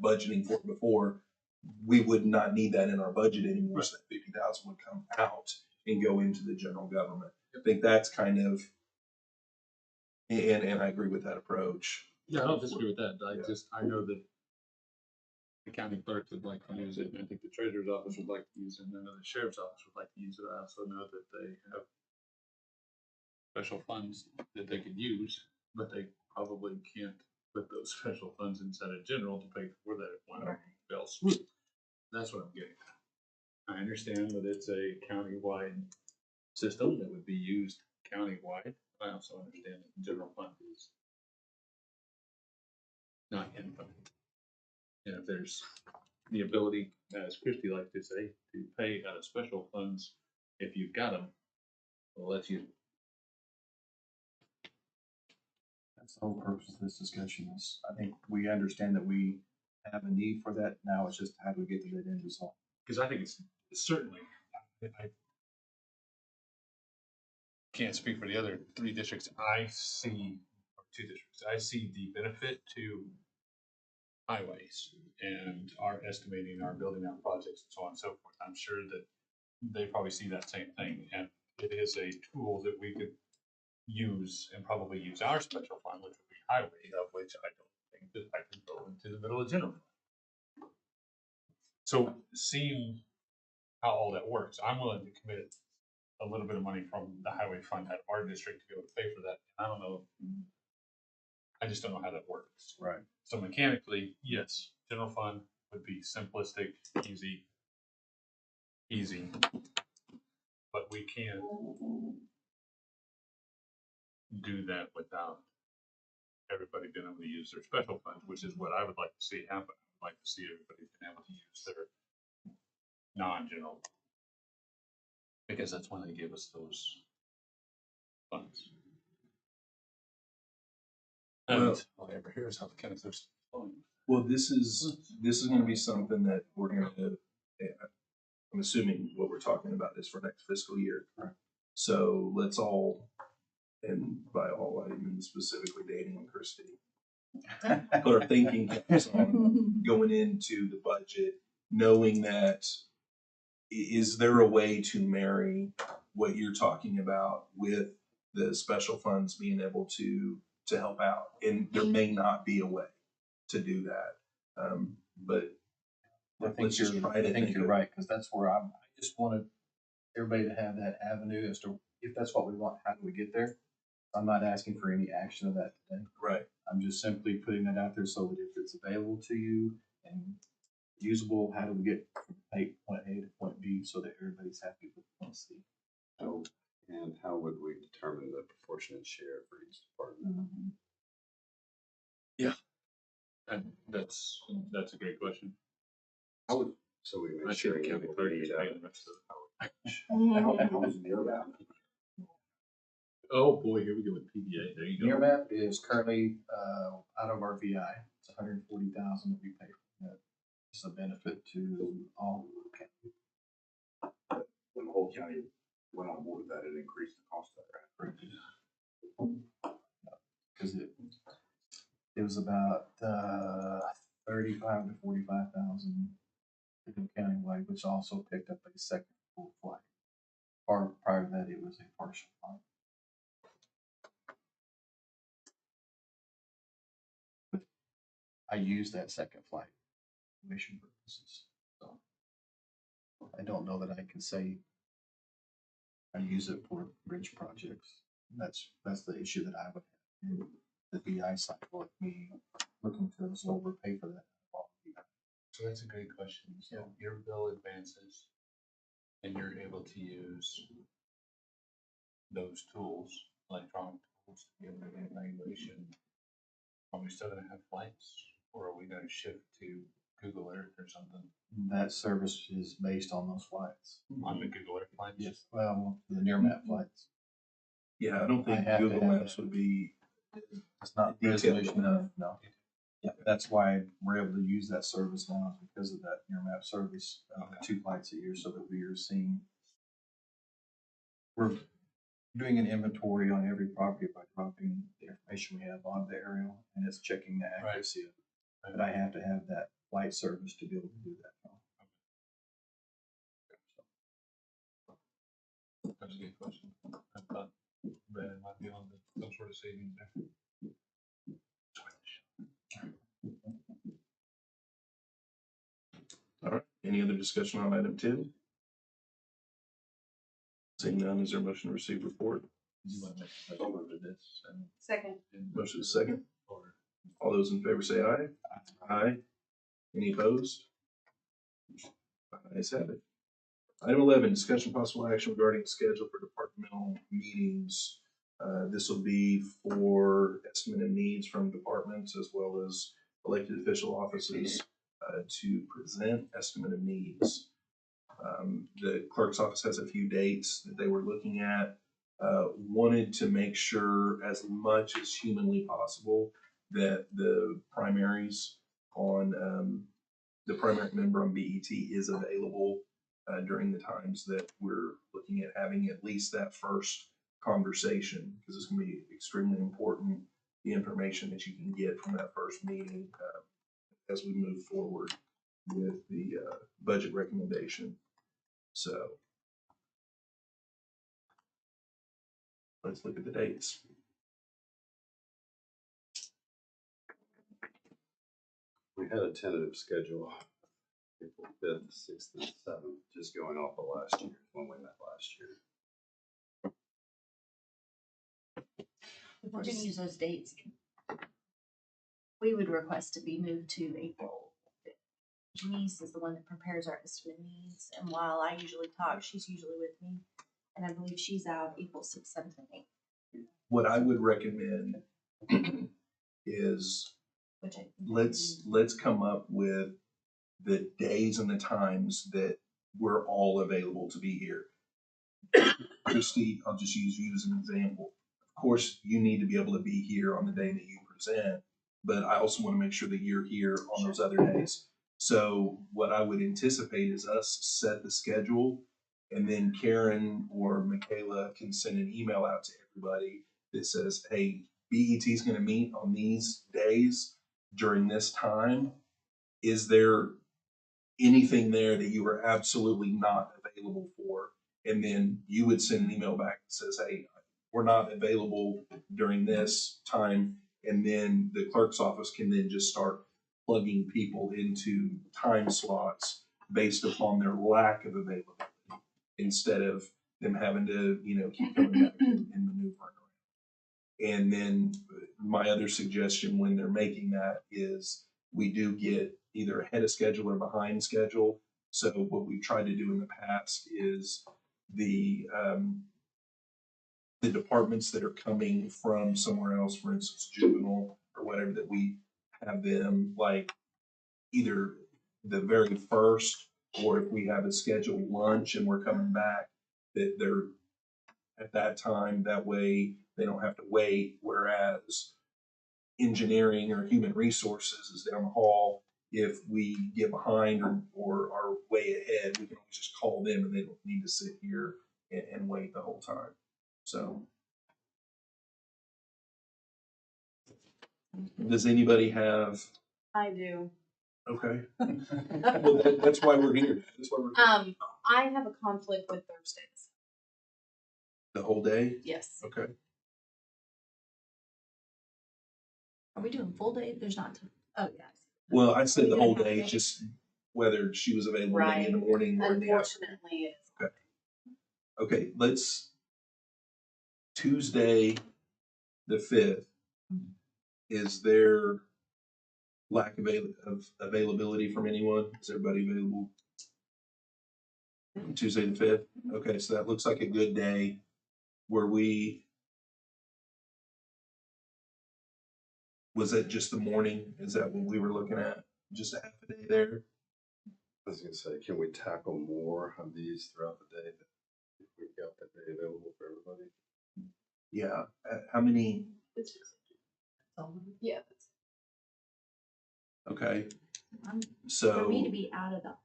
budgeting for before, we would not need that in our budget anymore. So that $50,000 would come out and go into the general government. I think that's kind of, and I agree with that approach. Yeah, I don't disagree with that. I know that the county clerk would like to use it, and I think the treasurer's office would like to use it, and I know the sheriff's office would like to use it. I also know that they have special funds that they could use, but they probably can't put those special funds inside of general to pay for that if one Right. fell swoop. That's what I'm getting at. I understand that it's a countywide system that would be used countywide. I also understand that the general fund is not infinite. And if there's the ability, as Christie likes to say, to pay out of special funds, if you've got them, well, let's use them. That's the whole purpose of this discussion is, I think we understand that we have a need for that. Now it's just how do we get to that end result? Because I think it's certainly, I can't speak for the other 3 districts. I see, or 2 districts, I see the benefit to highways and our estimating, our building out projects and so on and so forth. I'm sure that they probably see that same thing. And it is a tool that we could use and probably use our special fund, which would be highway, of which I don't think that I can go into the middle of general fund. So seeing how all that works, I'm willing to commit a little bit of money from the highway fund out of our district to be able to pay for that. I don't know. I just don't know how that works. Right. So mechanically, yes, general fund would be simplistic, easy, but we can't do that without everybody being able to use their special funds, which is what I would like to see happen. I'd like to see everybody being able to use their non-general, because that's when they give us those funds. And Well- all I ever hear is how the counties are flowing. Well, this is going to be something that we're going to, I'm assuming what we're talking about is for next fiscal year. Correct. So let's all, and by all, I mean specifically Danny and Christie, put our thinking caps on going into the budget, knowing that is there a way to marry what you're talking about with the special funds being able to help out? And there may not be a way to do that. But I think let's just try to think you're of- right, because that's where I just wanted everybody to have that avenue as to if that's what we want, how do we get there? I'm not asking for any action of that today. Right. I'm just simply putting that out there so that if it's available to you and usable, how do we get from point A to point B so that everybody's happy with point C? So, and how would we determine the proportionate share for each department? And that's a great question. So we I make see sure the county what clerk we is need paying out. the rest of the How was near that? Oh, boy, here we go with PDA. There you go. Nearmap is currently out of our VI. It's $140,000 that we pay for that. It's a benefit to all county. When the whole county went on board with that, it increased the cost of that. Because it was about 35 to 45,000 to go countywide, which also picked up a second full flight. Prior to that, it was a partial flight. But I used that second flight for mission purposes. So I don't know that I can say I use it for bridge projects. That's the issue that I would have in the BI cycle of me looking to overpay for that. So that's a great question. So your bill advances and you're able to use those tools, electronic tools, to get an evaluation. Are we still gonna have flights, or are we gonna shift to Google Earth or something That service is based on those flights. on the Google Earth flights? Yes, well, the near map flights. Yeah, I don't think I have to Google have Maps that. would be It's not detailed resolution enough. enough, no. Yeah, that's why we're able to use that service now, is because of that near map service, 2 flights a year, so that we are seeing. We're doing an inventory on every property by dropping the information we have on the aerial, and it's checking the accuracy of it. But I have to have that flight service to be able to do that. That's a good question. I thought Brandon might be on some sort of savings there. All right. Any other discussion on item 10? Seeing none, is there a motion to receive report? You want to make a motion to this? Second. Motion is second. Or All those in favor say aye. Aye. Any opposed? Ayes have it. Item 11, discussion possible action regarding schedule for departmental meetings. This will be for estimate of needs from departments as well as elected official offices to present estimate of needs. The clerk's office has a few dates that they were looking at. Wanted to make sure as much as humanly possible that the primaries on the primary member on BET is available during the times that we're looking at having at least that first conversation, because it's going to be extremely important, the information that you can get from that first meeting as we move forward with the budget recommendation. So let's look at the dates. We had a tentative schedule, April 5th, 6th, and 7th, just going off of last year, when we met last year. If we're gonna use those dates, we would request to be moved to April 5th. Denise is the one that prepares our estimate needs, and while I usually talk, she's usually with me. And I believe she's out April 6th, 7th, and 8th. What I would recommend is Which I think let's come up with the days and the times that we're all available to be here. Christy, I'll just use you as an example. Of course, you need to be able to be here on the day that you present, but I also want to make sure that you're here on those other days. So what I would anticipate is us set the schedule, and then Karen or Michaela can send an email out to everybody that says, hey, BET is going to meet on these days during this time. Is there anything there that you are absolutely not available for? And then you would send an email back that says, hey, we're not available during this time. And then the clerk's office can then just start plugging people into time slots based upon their lack of availability, instead of them having to, keep coming back and maneuvering around. And then my other suggestion when they're making that is we do get either ahead of schedule or behind schedule. So what we've tried to do in the past is the departments that are coming from somewhere else, for instance, juvenile or whatever, that we have them like either the very first, or if we have a scheduled lunch and we're coming back, that they're at that time. That way they don't have to wait. Whereas engineering or human resources is down the hall. If we get behind or are way ahead, we can always just call them and they don't need to sit here and wait the whole time. So does anybody have? I do. Okay. Well, that's why we're here. That's why we're here. I have a conflict with Thursdays. The whole day? Yes. Okay. Are we doing full day? There's not, oh, yeah. Well, I said We the don't whole have day, to. just whether she was available maybe in the morning or in the afternoon. Unfortunately, it's. Okay, let's, Tuesday, the 5th, is there lack of availability from anyone? Is everybody available? Tuesday the 5th? Okay, so that looks like a good day. Was that just the morning? Is that what we were looking at? Just a half a day there? I was gonna say, can we tackle more of these throughout the day if we've got that day available for everybody? Yeah, how many? Yeah. Okay, For so, me to be out of the,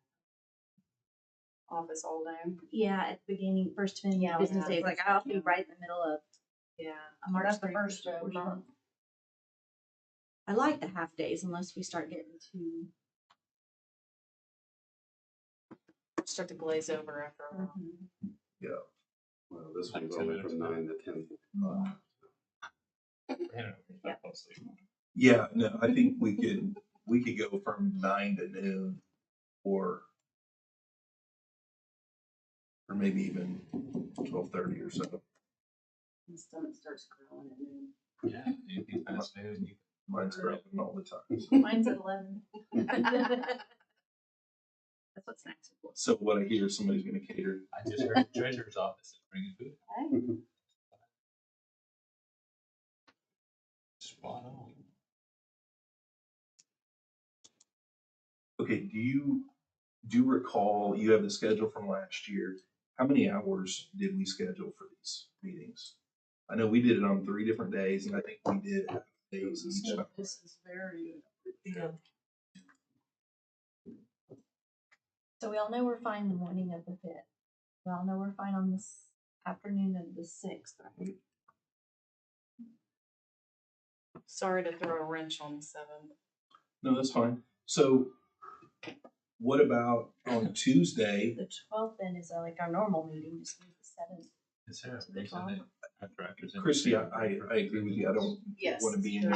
Office all day. yeah, at the beginning, first business Yeah, days, like I'll be right in the middle of Yeah. a March That's the 31st first of the report. month. I like the half days unless we start getting to. Start to glaze over after a while. yeah, Well, this Like one's 10 only minutes from now. 9 to 10. yeah, no, I think we could go from 9 to noon or maybe even 12:30 or so. My stomach starts growling at noon. Yeah, anything past noon, you Mine's growling all the time. Mine's at 11. That's what what snacks are for. So what I hear, somebody's gonna cater. I just heard the treasurer's office is bringing food. Spot on. Okay, do you recall, you have the schedule from last year, how many hours did we schedule for these meetings? I know we did it on 3 different days, and I think we did half days and stuff. This is very, yeah. So we all know we're fine the morning of the 5th. We all know we're fine on this afternoon of the 6th, right? Sorry to throw a wrench on the 7th. No, that's fine. So what about on Tuesday? The 12th then is like our normal meeting, just move the 7th. Is there To the a reason 12th. that contractors? Christie, I agree with you. I don't Yes. want to be in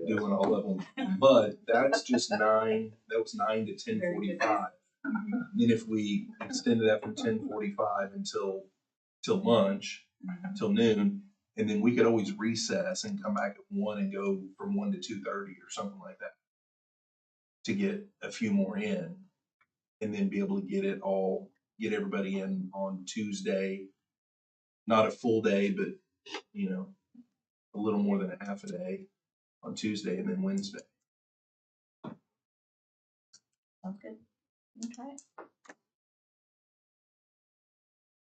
doing all of them. But that's just 9, that was 9 to 10:45. Then if we extended that from 10:45 until lunch, till noon, and then we could always recess and come back at 1 and go from 1 to 2:30 or something like that to get a few more in, and then be able to get everybody in on Tuesday. Not a full day, but a little more than a half a day on Tuesday and then Wednesday. Sounds good. Okay.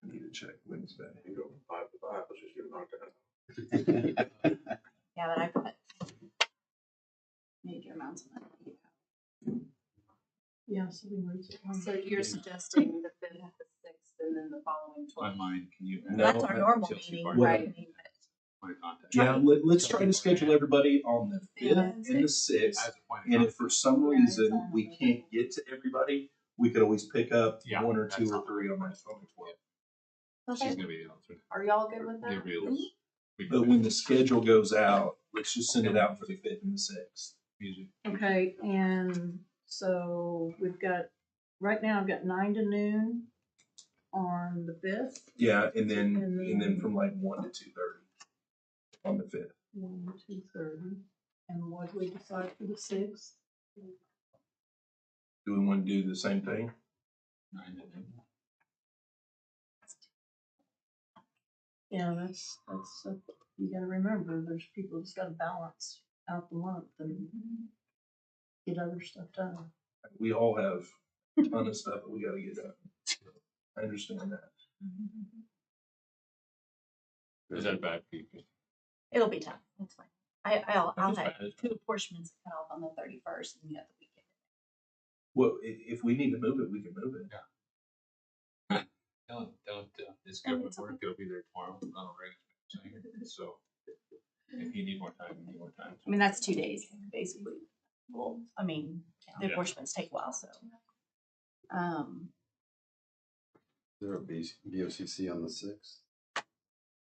I need to check Wednesday. You go from 5 to 5, let's just get it knocked out. Yeah, but I put major amounts of money. Yeah, so we moved it. So you're suggesting the 5th, the 6th, and then the following My 12th? mind, can you? No, That's our normal Chelsea meeting, Park. right? Point of contact. Yeah, let's try to schedule everybody on the 5th and the 6th. As a point of And if contact. for some reason we can't get to everybody, we could always pick up Yeah, 1 or that's 2 or all. 3 on that phone as well. She's Okay. gonna be the alternate. Are y'all good with The that? real. But when the schedule goes out, let's just send it out for the 5th and the 6th. Music. Okay, and so we've got, right now I've got 9 to noon on the 5th, Yeah, and then from like 1 to 2:30 on the 5th. 1 to 2:30. And what do we decide for the 6th? Do we want to do the same thing? 9 to noon. Yeah, that's, you gotta remember, there's people that's gotta balance out the month and get other stuff done. We all have a ton of stuff that we gotta get done. I understand that. Is that bad for you? It'll be tough. That's fine. I'll Not as have bad as- 2 apportionments cut off on the 31st and you got the weekend. Well, if we need to move it, we can move it. Don't, it's government work, it'll be there tomorrow, not a regular thing, so. If you need more time, you need more time. I mean, that's 2 days, basically. Well, I mean, the Yeah. apportionments take a while, so. Is there a BOCC on the 6th?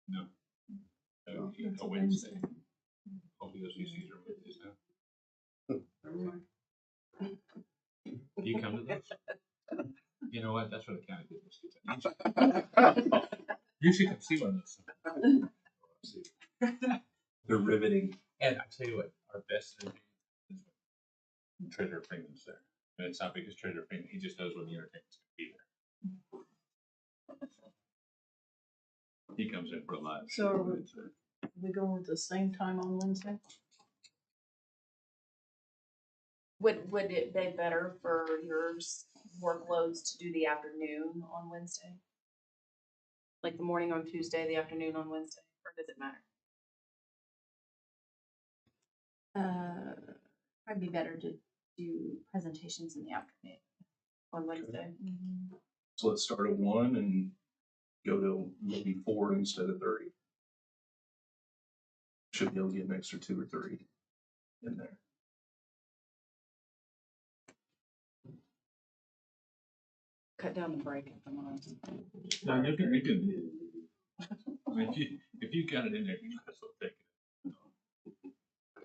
No. That's A a Wednesday. Wednesday. Hopefully those UCs are Wednesdays now. You come to those? You know what, that's what the county did. You should come see one of those. They're riveting. And I tell you what, our best entertainment is when Treasurer Freeman's there. And it's not because Treasurer Freeman, he just knows when the entertainment's gonna be there. He comes in for a live. So are we going with the same time on Wednesday? Would it be better for yours workloads to do the afternoon on Wednesday? Like the morning on Tuesday, the afternoon on Wednesday, or does it matter? Probably be better to do presentations in the afternoon. On Wednesday? So let's start at 1 and go to maybe 4 instead of 3. Should be able to get an extra 2 or 3 in there. Cut down the break if I'm honest. No, you can, I mean, if you got it in there, you might as well take it.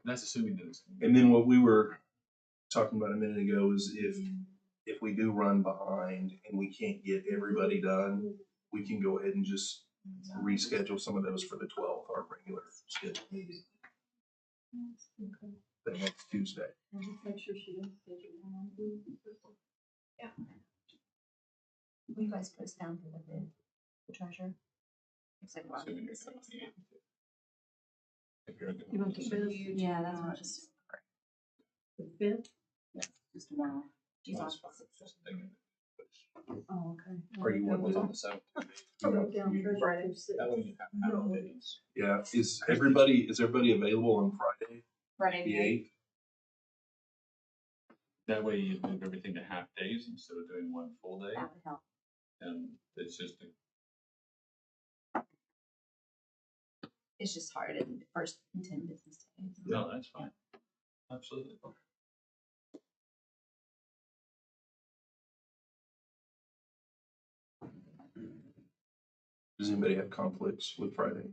That's assuming that it's. And then what we were talking about a minute ago is if we do run behind and we can't get everybody done, we can go ahead and just reschedule some of those for the 12th, our regular scheduled meeting, Okay. the next Tuesday. I'll just make sure she doesn't schedule one. Will you guys put us down for the bid, the treasurer? Looks like we're on Assuming the you're coming 6th. in. If you're You want the fifth? Yeah, that's what I was. The fifth? Just tomorrow. She's on. That's fine. Just thinking. Oh, okay. Or you want it on the seventh? I wrote down treasurer Friday. for six. That way you have No. days. Yeah, is everybody available on Friday, Friday the the eighth. 8th? That way you move everything to half days instead of doing one full day, That would help. and it's just a It's just hard in the first 10 business days. no, that's fine. Absolutely. Does anybody have conflicts with Friday?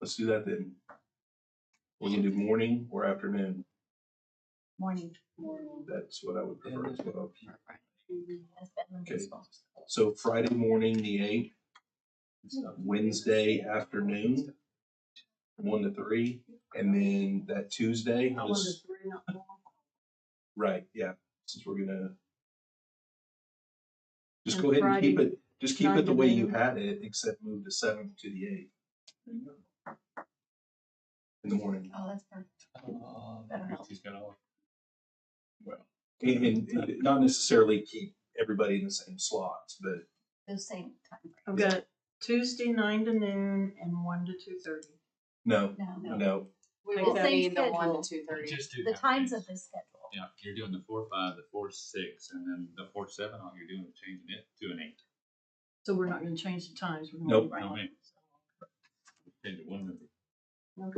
Let's do that then. We can do morning or afternoon. Morning. That's what I would prefer as well. That's better Okay. as well. So Friday morning, the 8th, Wednesday afternoon, 1 to 3, and then that Tuesday, I wanted just, 3, not 4. right, yeah, since we're gonna just And go ahead and keep Friday, it, just keep 9 it the to way you noon. had it, except move the 7th to the 8th. In the morning. Oh, that's perfect. Better help. He's got all. Well, and not necessarily keep everybody in the same slots, but Those same time I've frames. got Tuesday 9 to noon and 1 to 2:30. no, No. no. We Take will that- be the 1 schedule. to 2:30. Just do The half times days. of this schedule. Yeah, you're doing the 4-5, the 4-6, and then the 4-7. All you're doing is changing it to an 8. So we're not gonna change the times. We're gonna Nope. leave it No, on. ma'am. Change it one number.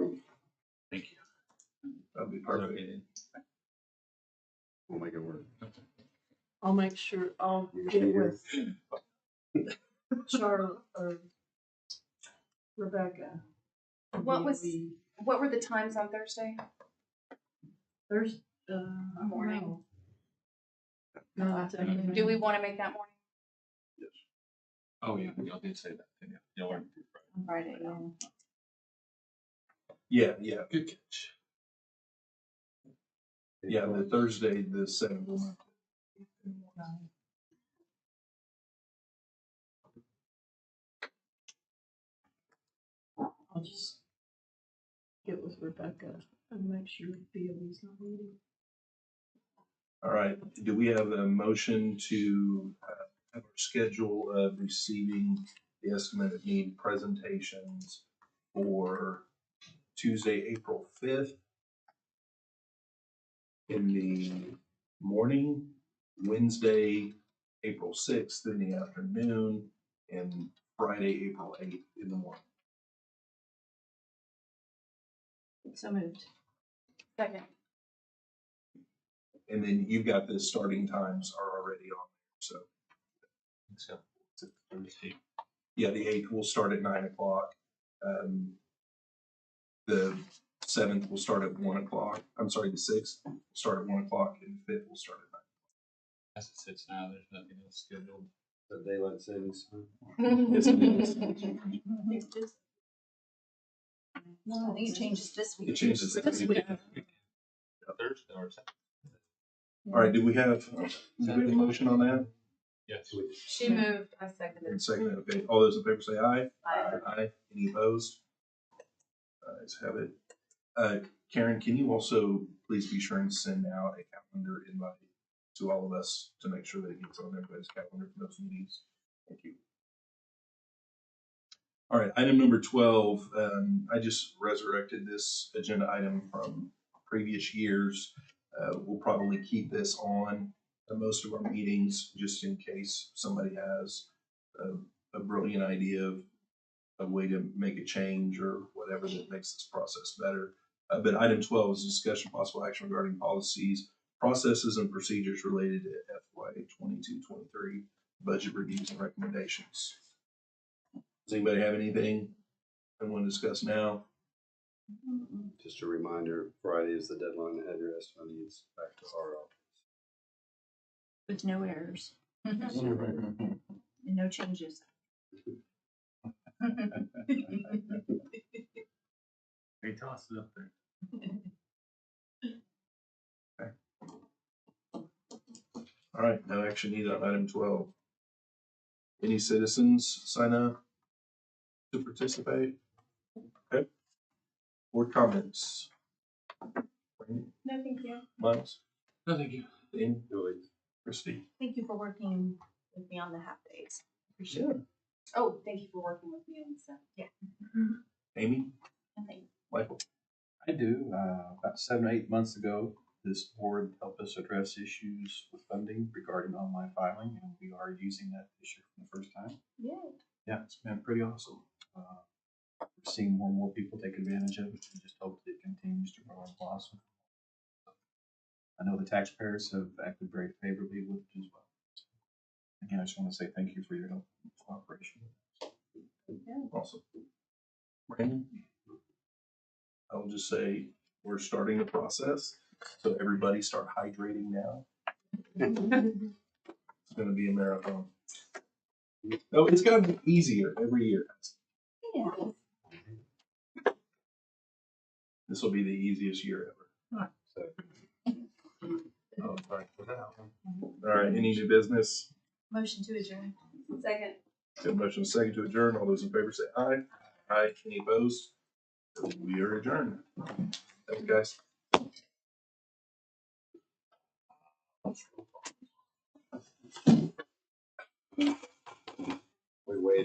Okay. Thank you. That'd be perfect. Okay, We'll make it work. I'll make sure, I'll get with Charlotte or Rebecca. What was- We- What were the times on Thursday? There's, Morning. No, that's afternoon. Do we want to make that morning? Oh, yeah, y'all did say that, didn't you? Y'all are. On Friday, yeah. Yeah, Good catch. yeah, the Thursday, the 7th. I'll just get with Rebecca and make sure Phoebe's not meeting. All right, do we have a motion to have our schedule of receiving the estimate of need presentations for Tuesday, April 5th in the morning, Wednesday, April 6th in the afternoon, and Friday, April 8th in the morning? So moved. Second. And then you've got the starting times are already on there, so. So, it's a Thursday. Yeah, the 8th will start at 9 o'clock. The 7th will start at 1 o'clock. I'm sorry, the 6th will start at 1 o'clock, and the 5th will start at 9. As it sits now, there's nothing else scheduled. The daylight savings time. Yes, it is. No, I think it changes this week. It changes This week. Thursday or Saturday. All right, do we have a motion on that? Yes. She moved, I seconded. And second, okay, all those in favor say aye. Aye. Aye. Any opposed? Ayes have it. Karen, can you also please be sure and send out a calendar invite to all of us to make sure that it gets on everybody's calendar for those meetings? Thank you. All right, item number 12, I just resurrected this agenda item from previous years. We'll probably keep this on most of our meetings, just in case somebody has a brilliant idea of a way to make a change or whatever that makes this process better. But item 12 is discussion possible action regarding policies, processes, and procedures related to FY 22-23 budget reviews and recommendations. Does anybody have anything they want to discuss now? Just a reminder, Friday is the deadline to have your estimate needs back to our office. With no errors. And no changes. They toss it up there. All All right, no action needed on item 12. Any citizens sign up to participate? Okay. Board comments? No, thank you. Miles? No, thank you. Dean? Christie? Thank you for working with me on the half days. Appreciate it. Oh, thank you for working with me on this. Amy? And thank Michael? I do. About 7 or 8 months ago, this board helped us address issues with funding regarding online filing, and we are using that this year for the first time. Yeah. Yeah, it's been pretty awesome. We're seeing more and more people take advantage of it, and just hope that it continues to grow and blossom. I know the taxpayers have acted very favorably with it as well. Again, I just want to say thank you for your help and cooperation. Awesome. Brandon? I will just say, we're starting the process, so everybody start hydrating now. It's gonna be a marathon. No, it's gotta be easier every year. Yeah. This will be the easiest year ever. Oh, sorry. All right, any new business? Motion to adjourn. Second. Good motion, second to adjourn. All those in favor say aye. Aye. Any opposed? We are adjourned. Thank you, guys.